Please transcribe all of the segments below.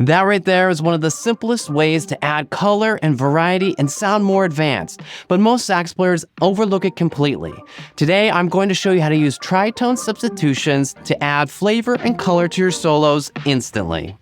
That right there is one of the simplest ways to add color and variety and sound more advanced, but most sax players overlook it completely. Today, I'm going to show you how to use tritone substitutions to add flavor and color to your solos instantly.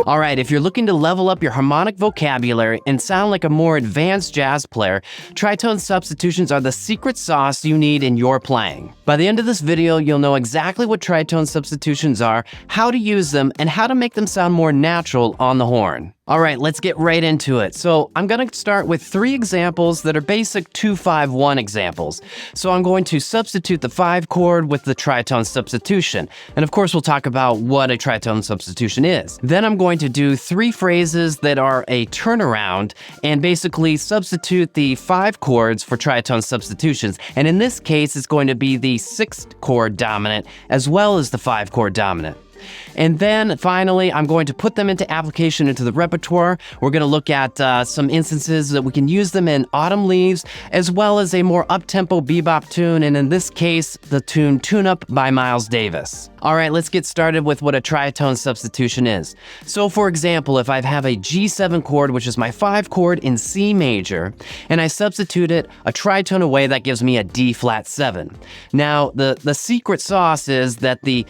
Alright, if you're looking to level up your harmonic vocabulary and sound like a more advanced jazz player, tritone substitutions are the secret sauce you need in your playing. By the end of this video, you'll know exactly what tritone substitutions are, how to use them, and how to make them sound more natural on the horn. Alright, let's get right into it. So I'm going to start with 3 examples that are basic 2-5-1 examples. So I'm going to substitute the 5 chord with the tritone substitution. And of course, we'll talk about what a tritone substitution is. Then I'm going to do 3 phrases that are a turnaround and basically substitute the 5 chords for tritone substitutions. And in this case, it's going to be the 6th chord dominant as well as the 5 chord dominant. And then finally, I'm going to put them into application into the repertoire. We're going to look at some instances that we can use them in Autumn Leaves, as well as a more up-tempo bebop tune, and in this case, the tune Tune Up by Miles Davis. All right, let's get started with what a tritone substitution is. So for example, if I have a G7 chord, which is my 5 chord in C major, and I substitute it a tritone away, that gives me a D flat 7. Now, the secret sauce is that the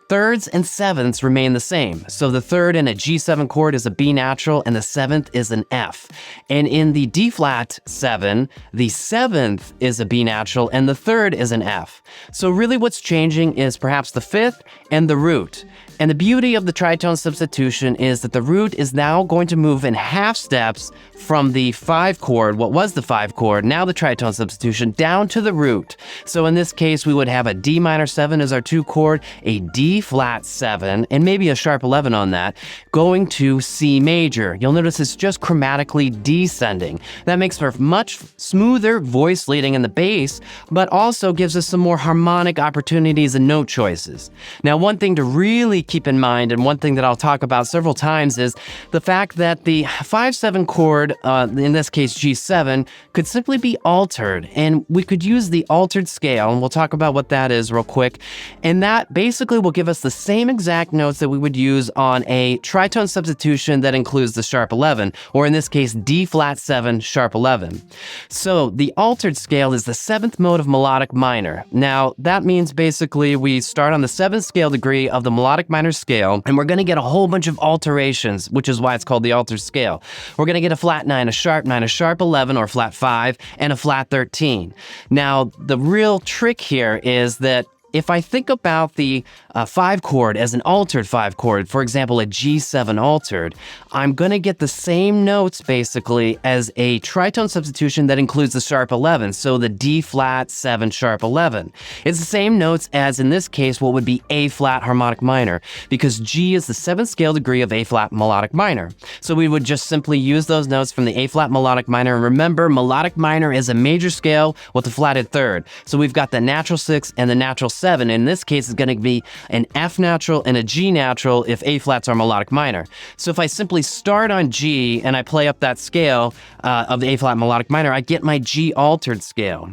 thirds and sevenths remain the same. So the third in a G7 chord is a B natural and the 7th is an F. And in the D flat 7, the 7th is a B natural and the 3rd is an F. So really what's changing is perhaps the 5th and the root. And the beauty of the tritone substitution is that the root is now going to move in half steps from the 5 chord, what was the 5 chord, now the tritone substitution, down to the root. So in this case, we would have a D minor 7 as our 2 chord, a D flat 7, and maybe a sharp 11 on that, going to C major. You'll notice it's just chromatically descending. That makes for much smoother voice leading in the bass, but also gives us some more harmonic opportunities and note choices. Now, one thing to really keep in mind, and one thing that I'll talk about several times, is the fact that the 5-7 chord, in this case G7, could simply be altered, and we could use the altered scale, and we'll talk about what that is real quick, and that basically will give us the same exact notes that we would use on a tritone substitution that includes the sharp 11, or in this case D flat 7 sharp 11. So the altered scale is the 7th mode of melodic minor. Now that means basically we start on the 7th scale degree of the melodic minor scale, and we're going to get a whole bunch of alterations, which is why it's called the altered scale. We're going to get a flat 9, a sharp 9, a sharp 11 or flat 5, and a flat 13. Now, the real trick here is that if I think about the 5 chord as an altered 5 chord, for example, a G7 altered, I'm going to get the same notes basically as a tritone substitution that includes the sharp 11, so the D flat 7 sharp 11. It's the same notes as, in this case, what would be A flat harmonic minor, because G is the 7th scale degree of A flat melodic minor. So we would just simply use those notes from the A flat melodic minor, and remember, melodic minor is a major scale with a flatted 3rd. So we've got the natural 6 and the natural 7. In this case, it's going to be an F natural and a G natural if A flats are melodic minor. So if I simply start on G and I play up that scale of the A flat melodic minor, I get my G altered scale.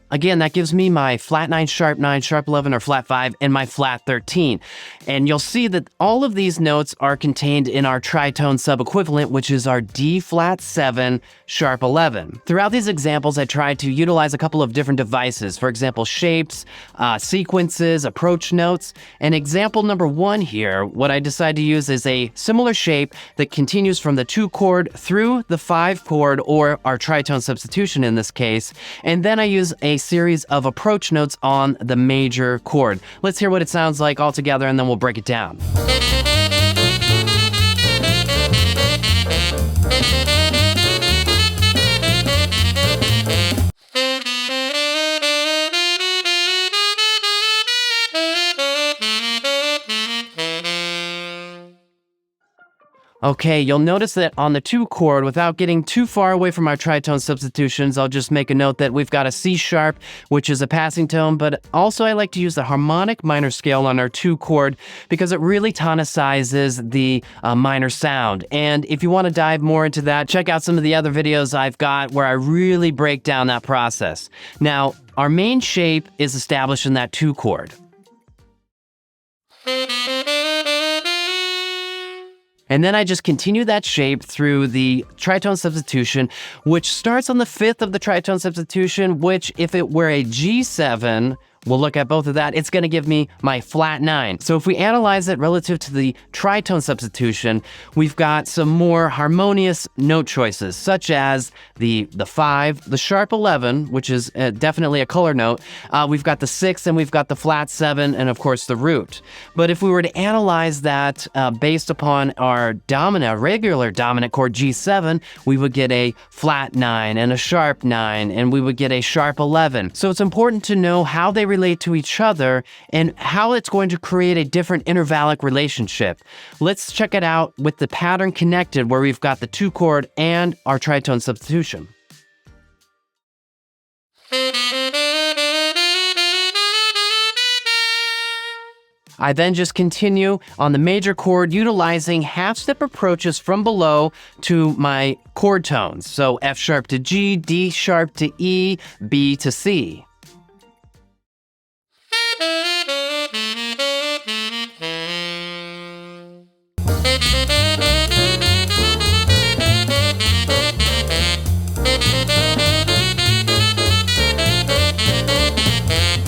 Again, that gives me my flat 9, sharp 11, or flat 5, and my flat 13. And you'll see that all of these notes are contained in our tritone sub-equivalent, which is our D flat 7, sharp 11. Throughout these examples, I tried to utilize a couple of different devices. For example, shapes, sequences, approach notes. And example number 1 here, what I decided to use is a similar shape that continues from the 2 chord through the 5 chord, or our tritone substitution in this case. And then I use a series of approach notes on the major chord. Let's hear what it sounds like all together, and then we'll break it down. Okay, you'll notice that on the 2 chord, without getting too far away from our tritone substitutions, I'll just make a note that we've got a C sharp, which is a passing tone, but also I like to use the harmonic minor scale on our 2 chord because it really tonicizes the minor sound. And if you want to dive more into that, check out some of the other videos I've got where I really break down that process. Now, our main shape is established in that 2 chord. And then I just continue that shape through the tritone substitution, which starts on the 5th of the tritone substitution, which if it were a G7, we'll look at both of that, it's gonna give me my flat 9. So if we analyze it relative to the tritone substitution, we've got some more harmonious note choices, such as the 5, the sharp 11, which is definitely a color note. We've got the 6, and we've got the flat 7, and of course the root. But if we were to analyze that based upon our dominant, regular dominant chord G7, we would get a flat 9 and a sharp 9, and we would get a sharp 11. So it's important to know how they relate to each other and how it's going to create a different intervallic relationship. Let's check it out with the pattern connected where we've got the 2 chord and our tritone substitution. I then just continue on the major chord utilizing half-step approaches from below to my chord tones. So F sharp to G, D sharp to E, B to C.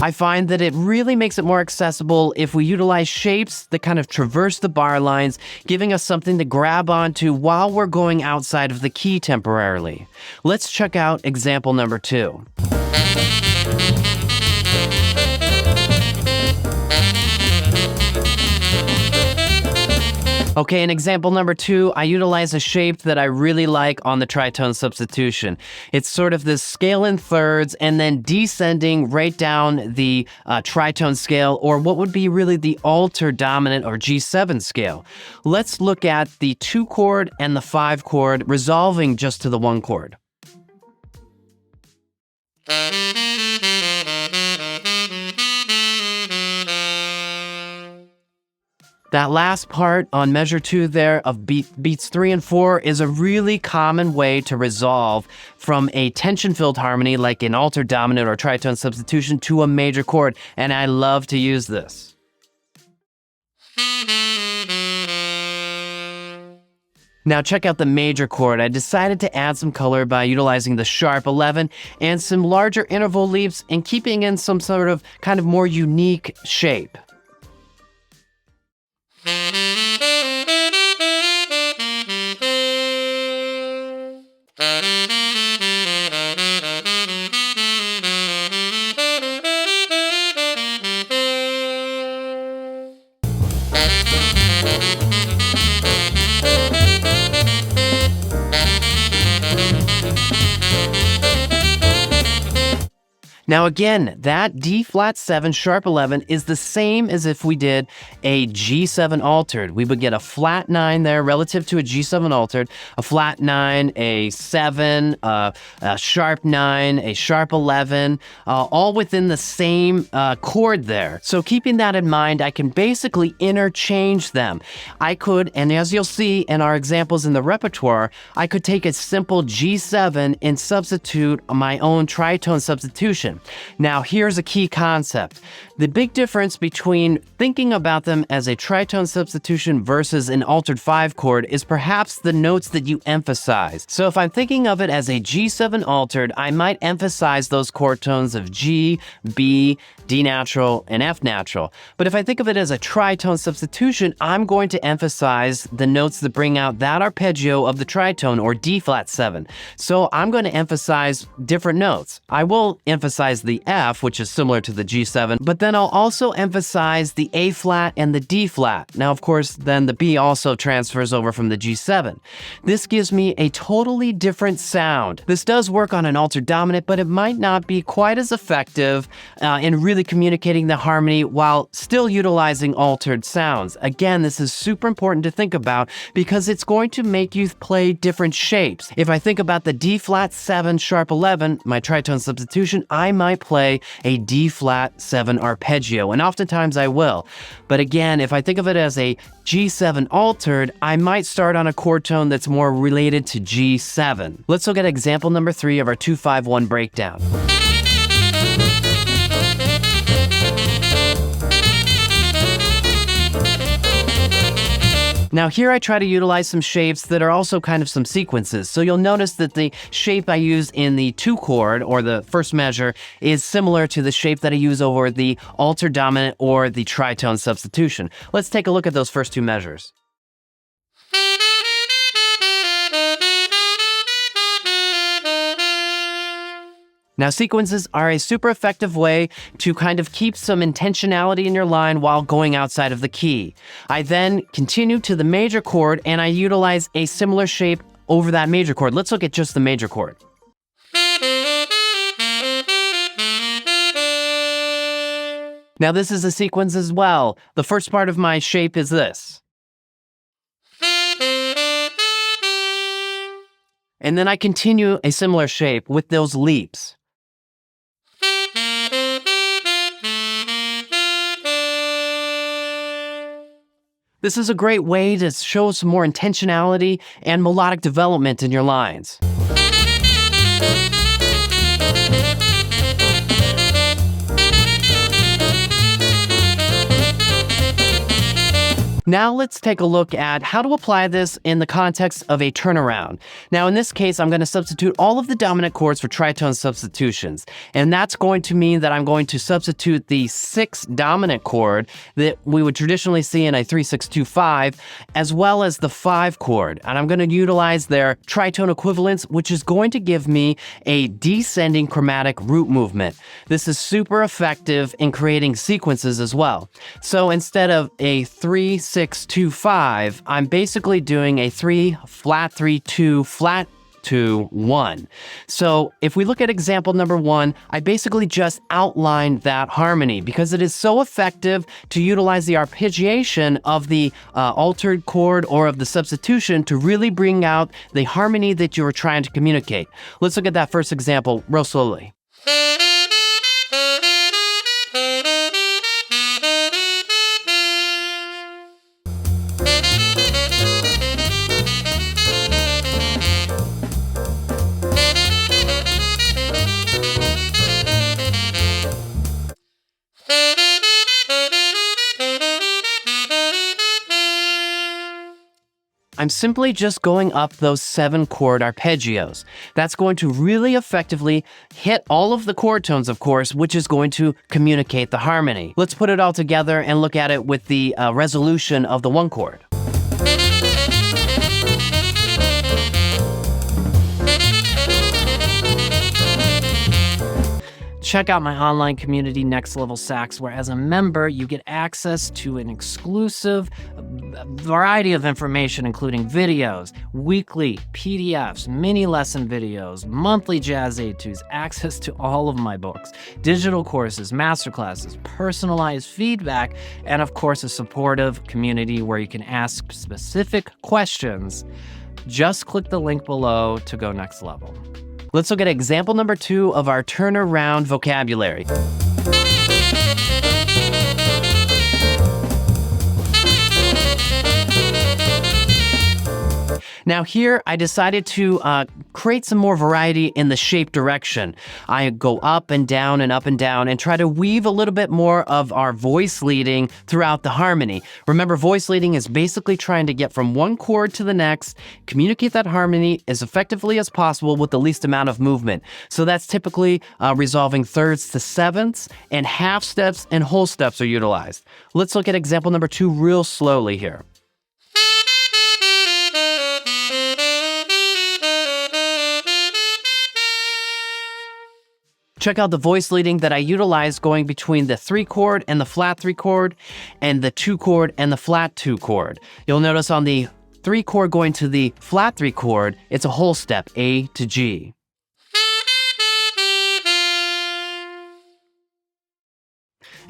I find that it really makes it more accessible if we utilize shapes that kind of traverse the bar lines, giving us something to grab onto while we're going outside of the key temporarily. Let's check out example number 2. Okay, in example number 2, I utilize a shape that I really like on the tritone substitution. It's sort of this scale in thirds and then descending right down the tritone scale, or what would be really the altered dominant or G7 scale. Let's look at the 2 chord and the 5 chord resolving just to the 1 chord. That last part on measure 2 there of beats 3 and 4 is a really common way to resolve from a tension-filled harmony like an altered dominant or tritone substitution to a major chord, and I love to use this. Now check out the major chord. I decided to add some color by utilizing the sharp 11 and some larger interval leaps and keeping in some sort of kind of more unique shape. Now again, that D flat 7 sharp 11 is the same as if we did a G7 altered. We would get a flat 9 there relative to a G7 altered, a flat 9, a 7, a sharp 9, a sharp 11, all within the same chord there. So keeping that in mind, I can basically interchange them. I could, and as you'll see in our examples in the repertoire, I could take a simple G7 and substitute my own tritone substitution. Now, here's a key concept. The big difference between thinking about them as a tritone substitution versus an altered 5 chord is perhaps the notes that you emphasize. So if I'm thinking of it as a G7 altered, I might emphasize those chord tones of G, B, D natural, and F natural. But if I think of it as a tritone substitution, I'm going to emphasize the notes that bring out that arpeggio of the tritone, or D flat 7. So I'm going to emphasize different notes. I will emphasize emphasize the F, which is similar to the G7, but then I'll also emphasize the A flat and the D flat. Now, of course, then the B also transfers over from the G7. This gives me a totally different sound. This does work on an altered dominant, but it might not be quite as effective in really communicating the harmony while still utilizing altered sounds. Again, this is super important to think about because it's going to make you play different shapes. If I think about the D flat 7 sharp 11, my tritone substitution, I might play a D flat 7 arpeggio, and oftentimes I will. But again, if I think of it as a G7 altered, I might start on a chord tone that's more related to G7. Let's look at example number 3 of our 2-5-1 breakdown. Now here I try to utilize some shapes that are also kind of some sequences. So you'll notice that the shape I use in the 2 chord, or the first measure, is similar to the shape that I use over the altered dominant or the tritone substitution. Let's take a look at those first 2 measures. Now, sequences are a super effective way to kind of keep some intentionality in your line while going outside of the key. I then continue to the major chord and I utilize a similar shape over that major chord. Let's look at just the major chord. Now, this is a sequence as well. The first part of my shape is this. And then I continue a similar shape with those leaps. This is a great way to show some more intentionality and melodic development in your lines. Now let's take a look at how to apply this in the context of a turnaround. Now in this case, I'm going to substitute all of the dominant chords for tritone substitutions. And that's going to mean that I'm going to substitute the 6 dominant chord that we would traditionally see in a 3-6-2-5, as well as the 5 chord. And I'm going to utilize their tritone equivalents, which is going to give me a descending chromatic root movement. This is super effective in creating sequences as well. So instead of a 3-6-2-5, I'm basically doing a 3 flat 3 2 flat 2 1. So if we look at example number 1, I basically just outlined that harmony because it is so effective to utilize the arpeggiation of the altered chord or of the substitution to really bring out the harmony that you were trying to communicate. Let's look at that first example real slowly. I'm simply just going up those 7 chord arpeggios. That's going to really effectively hit all of the chord tones, of course, which is going to communicate the harmony. Let's put it all together and look at it with the resolution of the 1 chord. Check out my online community, Next Level Sax, where as a member, you get access to an exclusive variety of information, including videos, weekly PDFs, mini lesson videos, monthly jazz etudes, access to all of my books, digital courses, masterclasses, personalized feedback, and of course, a supportive community where you can ask specific questions. Just click the link below to go next level. Let's look at example number 2 of our turnaround vocabulary. Now here, I decided to create some more variety in the shape direction. I go up and down and try to weave a little bit more of our voice leading throughout the harmony. Remember, voice leading is basically trying to get from one chord to the next, communicate that harmony as effectively as possible with the least amount of movement. So that's typically resolving thirds to sevenths, and half steps and whole steps are utilized. Let's look at example number 2 real slowly here. Check out the voice leading that I utilized going between the 3 chord and the flat 3 chord, and the 2 chord and the flat 2 chord. You'll notice on the 3 chord going to the flat 3 chord, it's a whole step, A to G.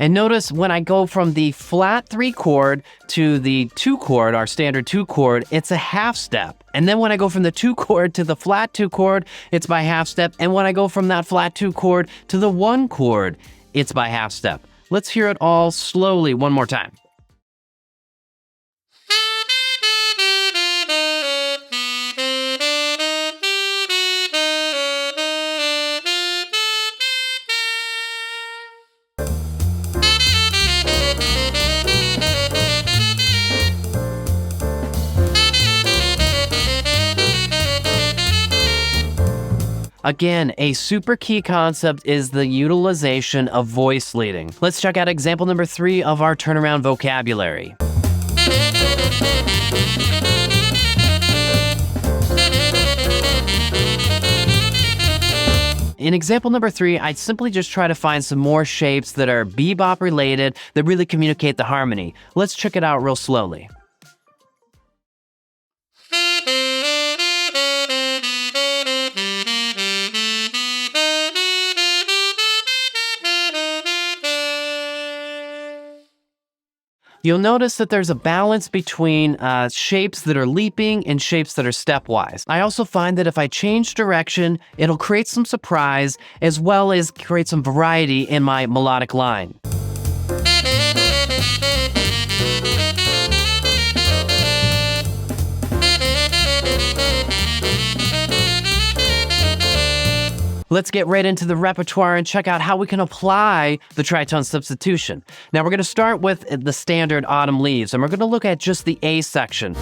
And notice when I go from the flat 3 chord to the 2 chord, our standard 2 chord, it's a half step. And then when I go from the 2 chord to the flat 2 chord, it's by half step. And when I go from that flat 2 chord to the 1 chord, it's by half step. Let's hear it all slowly one more time. Again, a super key concept is the utilization of voice leading. Let's check out example number 3 of our turnaround vocabulary. In example number 3, I'd simply just try to find some more shapes that are bebop related that really communicate the harmony. Let's check it out real slowly. You'll notice that there's a balance between shapes that are leaping and shapes that are stepwise. I also find that if I change direction, it'll create some surprise as well as create some variety in my melodic line. Let's get right into the repertoire and check out how we can apply the tritone substitution. Now we're going to start with the standard autumn leaves, and we're going to look at just the A section.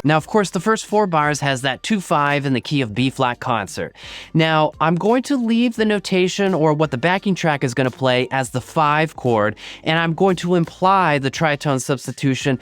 Now, of course, the first 4 bars has that 2-5 in the key of B flat concert. Now, I'm going to leave the notation or what the backing track is going to play as the 5 chord, and I'm going to imply the tritone substitution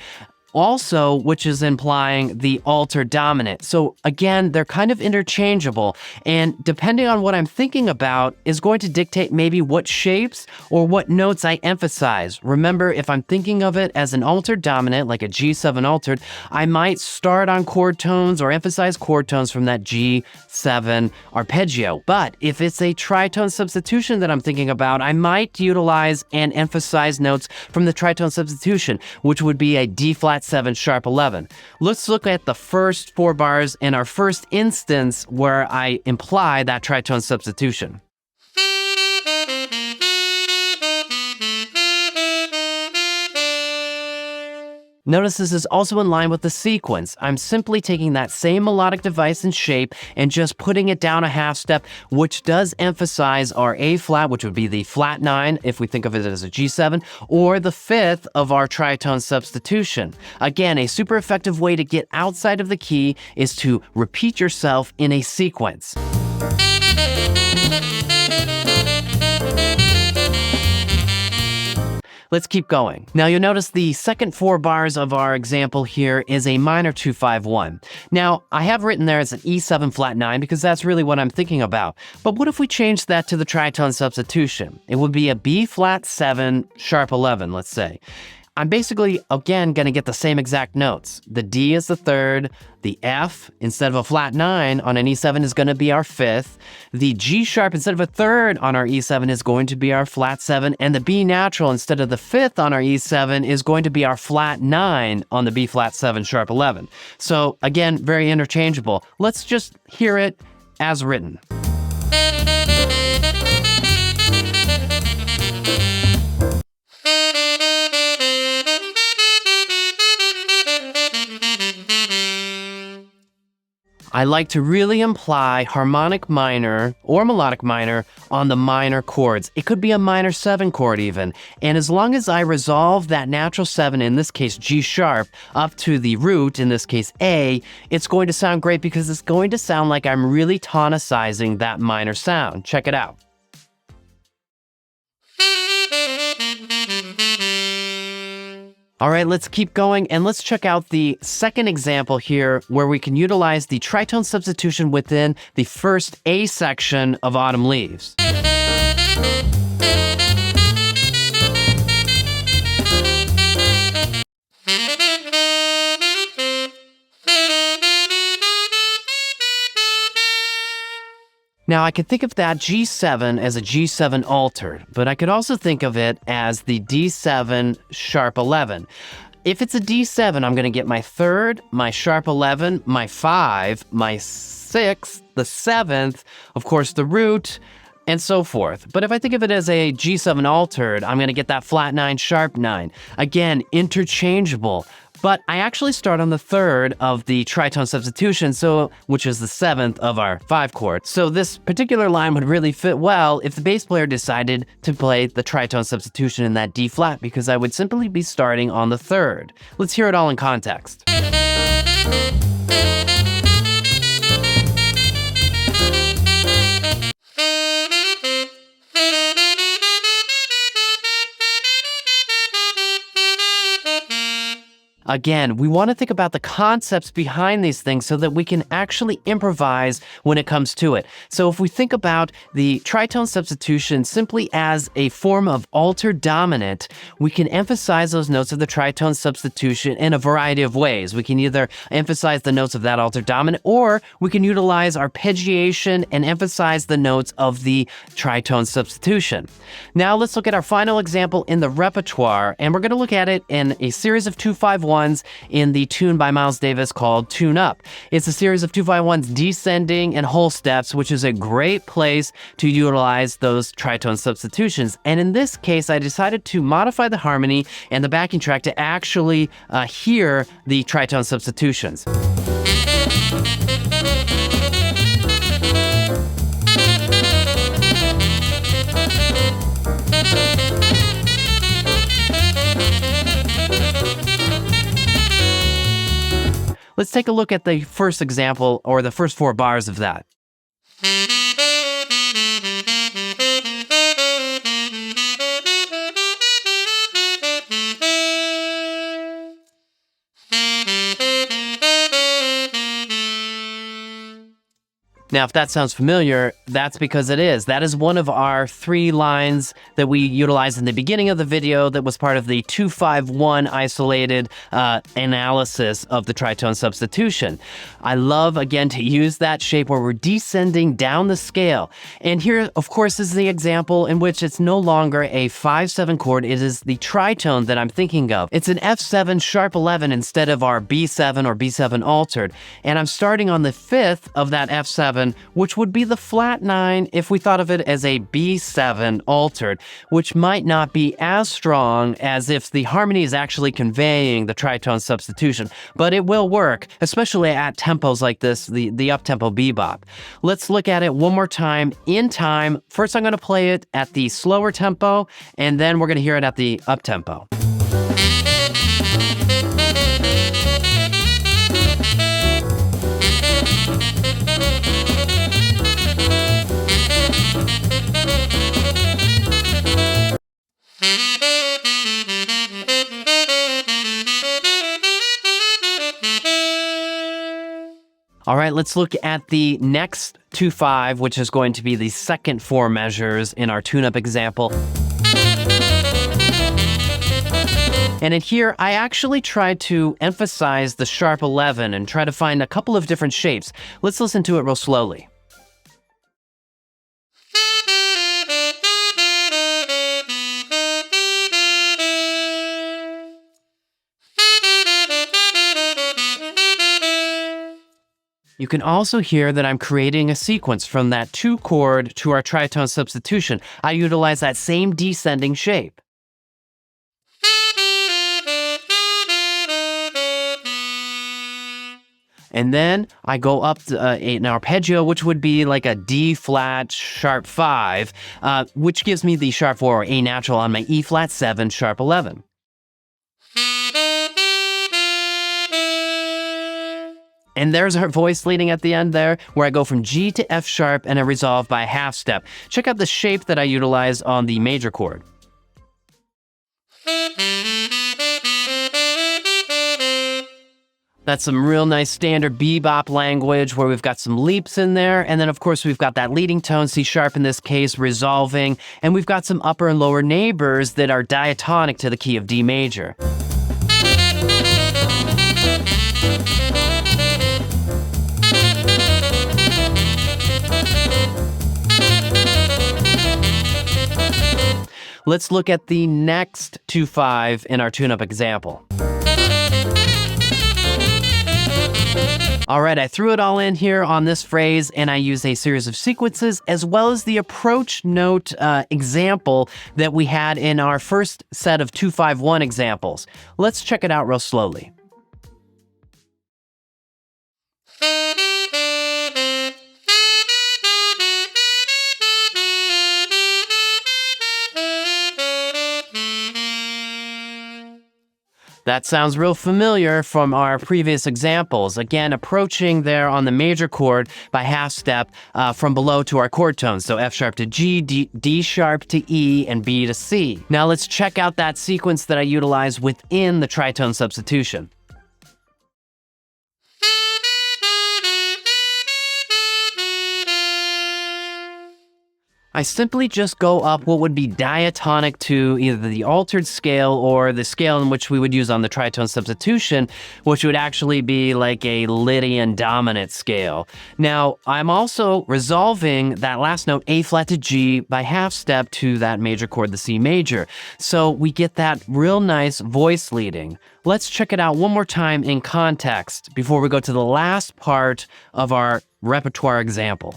also, which is implying the altered dominant. So again, they're kind of interchangeable, and depending on what I'm thinking about is going to dictate maybe what shapes or what notes I emphasize. Remember, if I'm thinking of it as an altered dominant, like a G7 altered, I might start on chord tones or emphasize chord tones from that G7 arpeggio. But if it's a tritone substitution that I'm thinking about, I might utilize and emphasize notes from the tritone substitution, which would be a D flat 7 sharp 11. Let's look at the first 4 bars in our first instance where I imply that tritone substitution. Notice this is also in line with the sequence. I'm simply taking that same melodic device and shape and just putting it down a half step, which does emphasize our A flat, which would be the flat 9 if we think of it as a G7, or the 5th of our tritone substitution. Again, a super effective way to get outside of the key is to repeat yourself in a sequence. Let's keep going. Now you'll notice the second 4 bars of our example here is a minor 2-5-1. Now I have written there as an E7 flat 9 because that's really what I'm thinking about. But what if we change that to the tritone substitution? It would be a B flat 7 sharp 11, let's say. I'm basically, again, going to get the same exact notes. The D is the 3rd, the F, instead of a flat 9 on an E7 is going to be our 5th, the G sharp instead of a 3rd on our E7 is going to be our flat 7, and the B natural instead of the 5th on our E7 is going to be our flat 9 on the B flat 7 sharp 11. So again, very interchangeable. Let's just hear it as written. I like to really imply harmonic minor or melodic minor on the minor chords. It could be a minor 7 chord even. And as long as I resolve that natural 7, in this case G sharp, up to the root, in this case A, it's going to sound great because it's going to sound like I'm really tonicizing that minor sound. Check it out. All right, let's keep going and let's check out the second example here where we can utilize the tritone substitution within the first A section of Autumn Leaves. Now, I could think of that G7 as a G7 altered, but I could also think of it as the D7 sharp 11. If it's a D7, I'm going to get my 3rd, my sharp 11, my 5, my 6th, the 7th, of course the root, and so forth. But if I think of it as a G7 altered, I'm going to get that flat 9, sharp 9. Again, interchangeable. But I actually start on the 3rd of the tritone substitution, which is the 7th of our 5 chord. So this particular line would really fit well if the bass player decided to play the tritone substitution in that D flat, because I would simply be starting on the 3rd. Let's hear it all in context. Again, we want to think about the concepts behind these things so that we can actually improvise when it comes to it. So if we think about the tritone substitution simply as a form of altered dominant, we can emphasize those notes of the tritone substitution in a variety of ways. We can either emphasize the notes of that altered dominant, or we can utilize arpeggiation and emphasize the notes of the tritone substitution. Now let's look at our final example in the repertoire, and we're going to look at it in a series of 2-5-1s in the tune by Miles Davis called Tune Up. It's a series of 2-5-1s descending and whole steps, which is a great place to utilize those tritone substitutions. And in this case, I decided to modify the harmony and the backing track to actually hear the tritone substitutions. Let's take a look at the first example, or the first 4 bars of that. Now, if that sounds familiar, that's because it is. That is one of our 3 lines that we utilized in the beginning of the video that was part of the 2-5-1 isolated analysis of the tritone substitution. I love, again, to use that shape where we're descending down the scale. And here, of course, is the example in which it's no longer a 5-7 chord. It is the tritone that I'm thinking of. It's an F7 sharp 11 instead of our B7 or B7 altered. And I'm starting on the 5th of that F7, which would be the flat 9 if we thought of it as a B7 altered, which might not be as strong as if the harmony is actually conveying the tritone substitution, but it will work, especially at tempos like this, the up-tempo bebop. Let's look at it one more time in time. First, I'm going to play it at the slower tempo, and then we're going to hear it at the up-tempo. All right, let's look at the next 2-5, which is going to be the second 4 measures in our tune-up example. And in here, I actually tried to emphasize the sharp 11 and try to find a couple of different shapes. Let's listen to it real slowly. You can also hear that I'm creating a sequence from that 2 chord to our tritone substitution. I utilize that same descending shape. And then I go up to, an arpeggio, which would be like a D flat sharp 5, which gives me the sharp 4 or A natural on my E flat 7 sharp 11. And there's our voice leading at the end there, where I go from G to F sharp and I resolve by a half step. Check out the shape that I utilize on the major chord. That's some real nice standard bebop language where we've got some leaps in there. And then, of course, we've got that leading tone, C sharp in this case, resolving. And we've got some upper and lower neighbors that are diatonic to the key of D major. Let's look at the next 2-5 in our tune-up example. All right, I threw it all in here on this phrase, and I use a series of sequences as well as the approach note example that we had in our first set of 2-5-1 examples. Let's check it out real slowly. That sounds real familiar from our previous examples. Again, approaching there on the major chord by half step from below to our chord tones. So F sharp to G, D sharp to E, and B to C. Now let's check out that sequence that I utilize within the tritone substitution. I simply just go up what would be diatonic to either the altered scale or the scale in which we would use on the tritone substitution, which would actually be like a Lydian dominant scale. Now, I'm also resolving that last note, A flat to G, by half step to that major chord, the C major. So we get that real nice voice leading. Let's check it out one more time in context before we go to the last part of our repertoire example.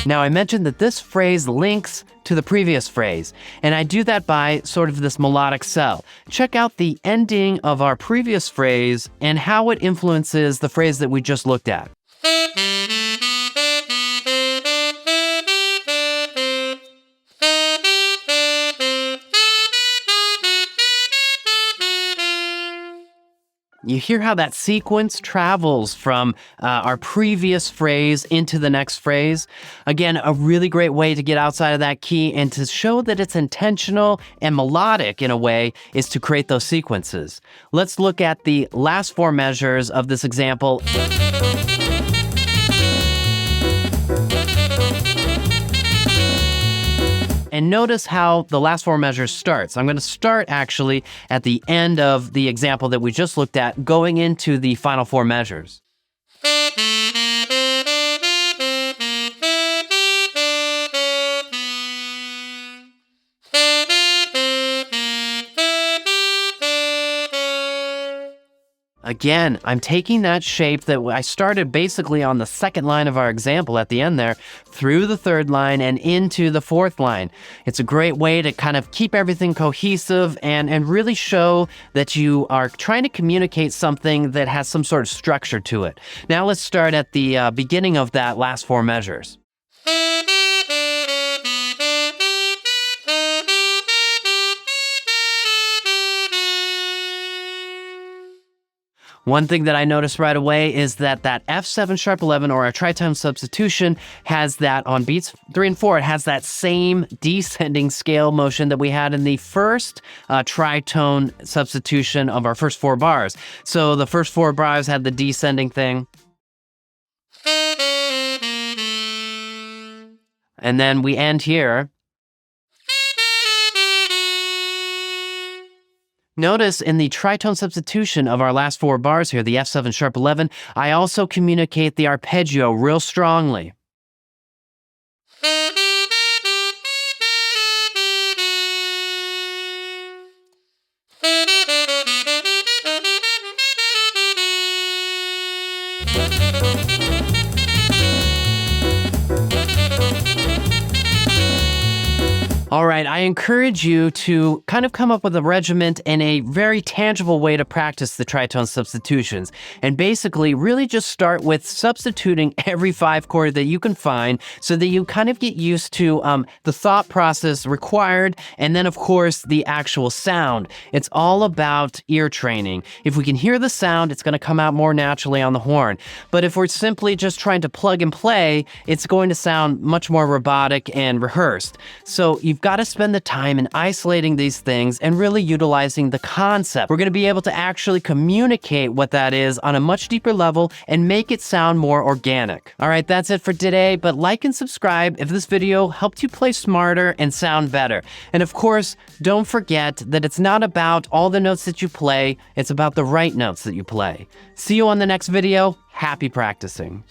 Now, I mentioned that this phrase links to the previous phrase, and I do that by sort of this melodic cell. Check out the ending of our previous phrase and how it influences the phrase that we just looked at. You hear how that sequence travels from our previous phrase into the next phrase? Again, a really great way to get outside of that key and to show that it's intentional and melodic in a way is to create those sequences. Let's look at the last 4 measures of this example. And notice how the last 4 measures starts. I'm going to start actually at the end of the example that we just looked at, going into the final 4 measures. Again, I'm taking that shape that I started basically on the second line of our example at the end there, through the third line and into the fourth line. It's a great way to kind of keep everything cohesive and really show that you are trying to communicate something that has some sort of structure to it. Now let's start at the beginning of that last 4 measures. One thing that I noticed right away is that F7 sharp 11 or a tritone substitution has that on beats 3 and 4. It has that same descending scale motion that we had in the first tritone substitution of our first 4 bars. So the first 4 bars had the descending thing. And then we end here. Notice in the tritone substitution of our last 4 bars here, the F7 sharp 11, I also communicate the arpeggio real strongly. All right, I encourage you to kind of come up with a regiment and a very tangible way to practice the tritone substitutions. And basically, really just start with substituting every 5 chord that you can find so that you kind of get used to the thought process required, and then, of course, the actual sound. It's all about ear training. If we can hear the sound, it's going to come out more naturally on the horn. But if we're simply just trying to plug and play, it's going to sound much more robotic and rehearsed. So you've got to spend the time in isolating these things and really utilizing the concept. We're going to be able to actually communicate what that is on a much deeper level and make it sound more organic. All right, that's it for today, but like and subscribe if this video helped you play smarter and sound better. And of course, don't forget that it's not about all the notes that you play, it's about the right notes that you play. See you on the next video. Happy practicing.